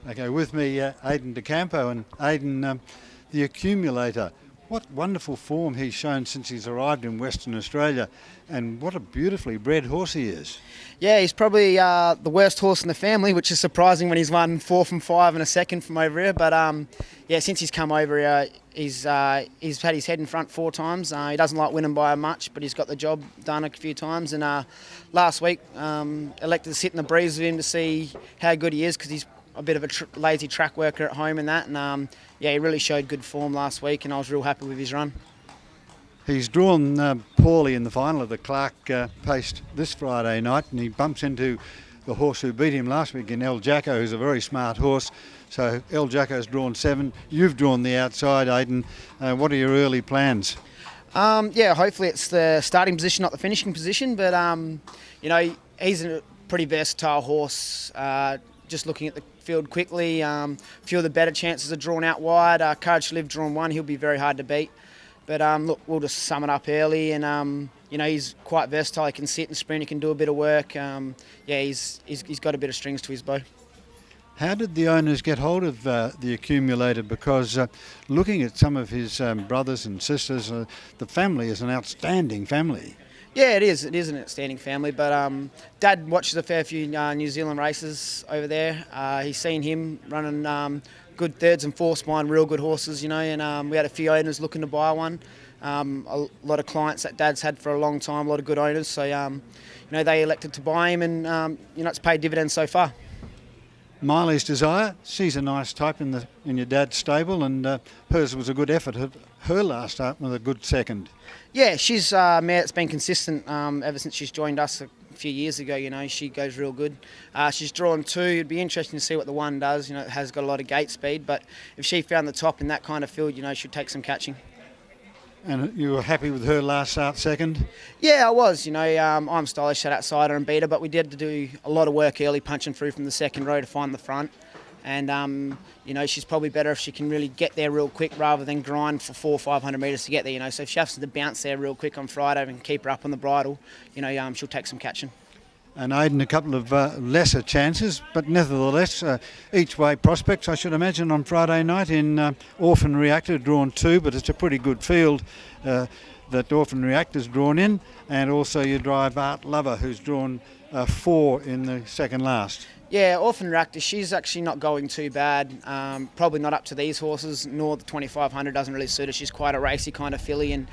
Okay, with me, Aiden de Campo, and Aiden, the accumulator. What wonderful form he's shown since he's arrived in Western Australia, and what a beautifully bred horse he is. Yeah, he's probably the worst horse in the family, which is surprising when he's won 4 from 5 and a second from over here. But yeah, since he's come over here, he's had his head in front 4 times. He doesn't like winning by much, but he's got the job done a few times. And last week, elected to sit in the breeze with him to see how good he is, because he's a bit of a lazy track worker at home and that. And yeah, he really showed good form last week, and I was real happy with his run. He's drawn poorly in the final of the Clark Pace this Friday night, and he bumps into the horse who beat him last week in El Jacko, who's a very smart horse. So El Jacko's drawn 7. You've drawn the outside, Aiden. What are your early plans? Yeah, hopefully it's the starting position, not the finishing position. But you know, he's a pretty versatile horse. Just looking at the field quickly, a few of the better chances are drawn out wide. Courage to Live drawn 1, he'll be very hard to beat. But look, we'll just sum it up early, and you know, he's quite versatile. He can sit and sprint, he can do a bit of work. Yeah, he's got a bit of strings to his bow. How did the owners get hold of the accumulator? Because looking at some of his brothers and sisters, the family is an outstanding family. Yeah, it is. It is an outstanding family. But Dad watches a fair few New Zealand races over there. He's seen him running good thirds and fourths behind real good horses, you know. And we had a few owners looking to buy one. A lot of clients that Dad's had for a long time. A lot of good owners. So you know, they elected to buy him, and you know, it's paid dividends so far. Miley's Desire, she's a nice type in your dad's stable, and hers was a good effort. Her last start with a good second. Yeah, she's a mare that's been consistent ever since she's joined us a few years ago. You know, she goes real good. She's drawn 2. It'd be interesting to see what the 1 does. You know, it has got a lot of gate speed, but if she found the top in that kind of field, you know, she'd take some catching. And you were happy with her last start second? Yeah, I was. You know, I'm stylish at outsider and beat her, but we did do a lot of work early, punching through from the second row to find the front. And you know, she's probably better if she can really get there real quick rather than grind for 400 or 500 metres to get there. You know, so if she has to bounce there real quick on Friday and keep her up on the bridle, you know, she'll take some catching. And Aiden, a couple of lesser chances, but nevertheless, each way prospects, I should imagine, on Friday night in Orphan Reactor, drawn 2, but it's a pretty good field that Orphan Reactor's drawn in, and also you drive Art Lover, who's drawn 4 in the second last. Yeah, Orphan Reactor, she's actually not going too bad. Probably not up to these horses, nor the 2500 doesn't really suit her. She's quite a racy kind of filly and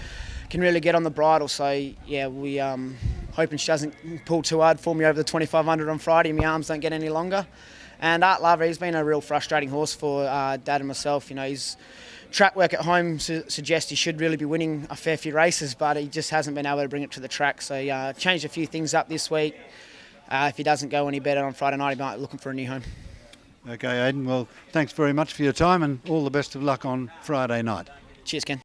can really get on the bridle. So yeah, we hoping she doesn't pull too hard for me over the 2500 on Friday. My arms don't get any longer. And Art Lover, he's been a real frustrating horse for Dad and myself. You know, his track work at home suggests he should really be winning a fair few races, but he just hasn't been able to bring it to the track. So changed a few things up this week. If he doesn't go any better on Friday night, he might be looking for a new home. Okay, Aiden, well, thanks very much for your time, and all the best of luck on Friday night. Cheers, Ken.